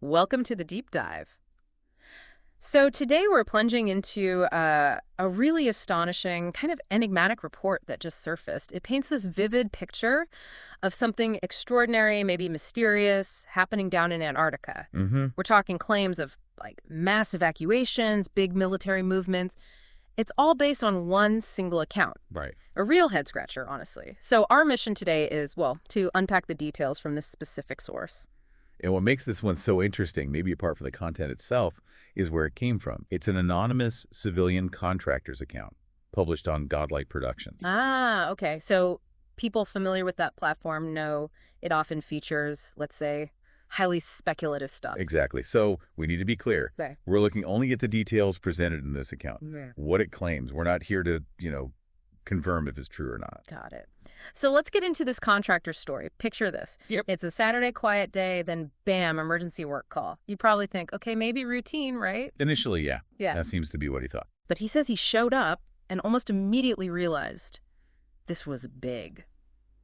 Welcome to the deep dive. So today we're plunging into a really astonishing, kind of enigmatic report that just surfaced. It paints this vivid picture of something extraordinary, maybe mysterious, happening down in Antarctica. Mm-hmm. We're talking claims of like mass evacuations, big military movements. It's all based on one single account. Right. A real head scratcher, honestly. So our mission today is, well, to unpack the details from this specific source. And what makes this one so interesting, maybe apart from the content itself, is where it came from. It's an anonymous civilian contractor's account published on Godlight Productions. Ah, okay. So people familiar with that platform know it often features, let's say, highly speculative stuff. Exactly. So we need to be clear. Okay. We're looking only at the details presented in this account, Yeah. what it claims. We're not here to, confirm if it's true or not. Got it. So let's get into this contractor story. Picture this. Yep. It's a Saturday quiet day, then bam, emergency work call. You probably think, okay, maybe routine, right? Initially, yeah. Yeah. That seems to be what he thought. But he says he showed up and almost immediately realized this was big.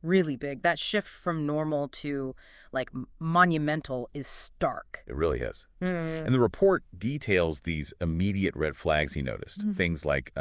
Really big. That shift from normal to, like, monumental is stark. It really is. Mm. And the report details these immediate red flags he noticed. Things like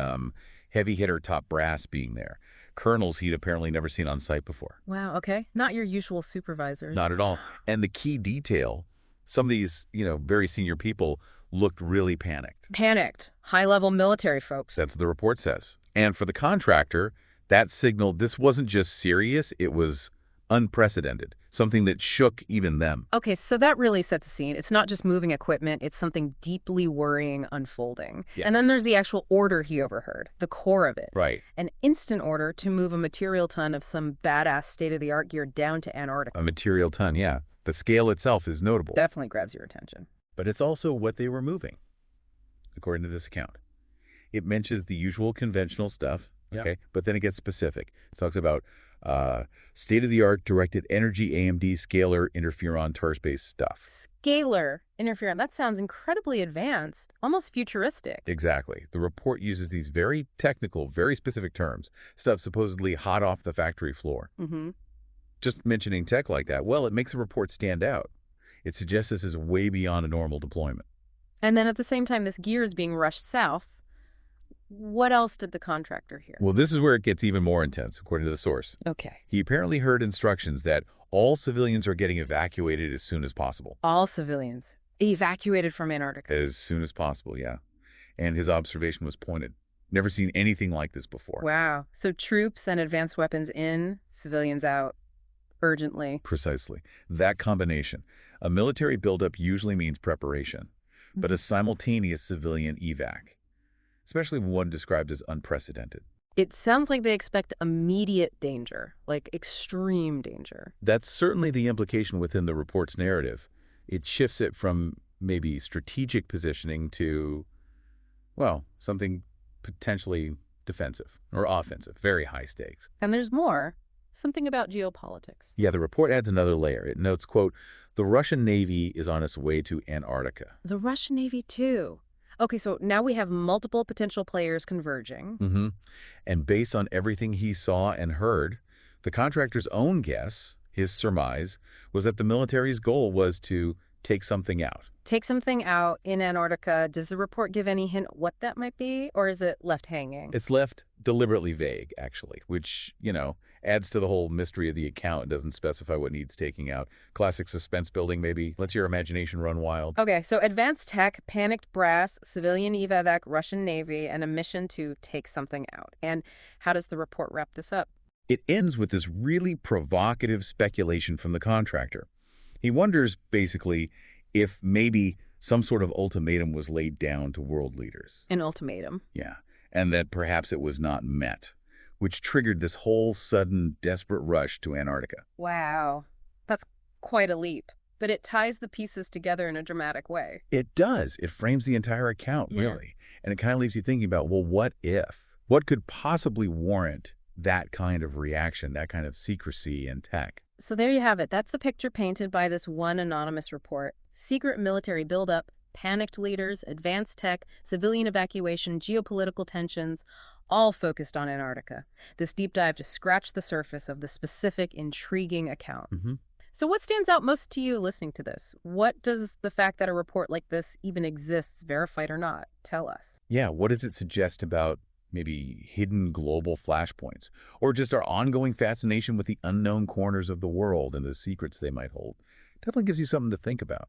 heavy hitter top brass being there. Colonels he'd apparently never seen on site before. Wow, okay. Not your usual supervisors. Not at all. And the key detail, some of these, very senior people looked really panicked. Panicked. High-level military folks. That's what the report says. And for the contractor, that signaled this wasn't just serious, it was unprecedented, something that shook even them. Okay, so that really sets a scene. It's not just moving equipment, it's something deeply worrying unfolding. Yeah. And then there's the actual order he overheard, the core of it. Right. An instant order to move a material ton of some badass state-of-the-art gear down to Antarctica. A material ton, yeah. The scale itself is notable. Definitely grabs your attention. But it's also what they were moving, according to this account. It mentions the usual conventional stuff, okay? But then it gets specific. It talks about state-of-the-art directed energy AMD scalar interferon turret-based stuff. Scalar interference. That sounds incredibly advanced, almost futuristic. Exactly. The report uses these very technical, very specific terms, stuff supposedly hot off the factory floor. Mm-hmm. Just mentioning tech like that, well, it makes the report stand out. It suggests this is way beyond a normal deployment. And then at the same time, this gear is being rushed south. What else did the contractor hear? Well, this is where it gets even more intense, according to the source. Okay. He apparently heard instructions that all civilians are getting evacuated as soon as possible. All civilians evacuated from Antarctica. As soon as possible, yeah. And his observation was pointed. Never seen anything like this before. Wow. So troops and advanced weapons in, civilians out, urgently. Precisely. That combination. A military buildup usually means preparation, but a simultaneous civilian evac, especially one described as unprecedented. It sounds like they expect immediate danger, like extreme danger. That's certainly the implication within the report's narrative. It shifts it from maybe strategic positioning to, well, something potentially defensive or offensive, very high stakes. And there's more. Something about geopolitics. Yeah, the report adds another layer. It notes, quote, the Russian Navy is on its way to Antarctica. The Russian Navy, too. Okay, so now we have multiple potential players converging. And based on everything he saw and heard, the contractor's own guess, his surmise, was that the military's goal was to take something out. Take something out in Antarctica. Does the report give any hint what that might be, or is it left hanging? It's left deliberately vague, actually, which, adds to the whole mystery of the account. It doesn't specify what needs taking out. Classic suspense building, maybe. Lets your imagination run wild. Okay, so advanced tech, panicked brass, civilian evac, Russian Navy, and a mission to take something out. And how does the report wrap this up? It ends with this really provocative speculation from the contractor. He wonders, basically, if maybe some sort of ultimatum was laid down to world leaders. An ultimatum. Yeah, and that perhaps it was not met, which triggered this whole sudden, desperate rush to Antarctica. Wow, that's quite a leap. But it ties the pieces together in a dramatic way. It does. It frames the entire account, really. And it kind of leaves you thinking about, well, what if? What could possibly warrant that kind of reaction, that kind of secrecy and tech? So there you have it. That's the picture painted by this one anonymous report. Secret military buildup, panicked leaders, advanced tech, civilian evacuation, geopolitical tensions, all focused on Antarctica. This deep dive just scratched the surface of the specific, intriguing account. So, what stands out most to you listening to this? What does the fact that a report like this even exists, verified or not, tell us? Yeah, what does it suggest about maybe hidden global flashpoints or just our ongoing fascination with the unknown corners of the world and the secrets they might hold? Definitely gives you something to think about.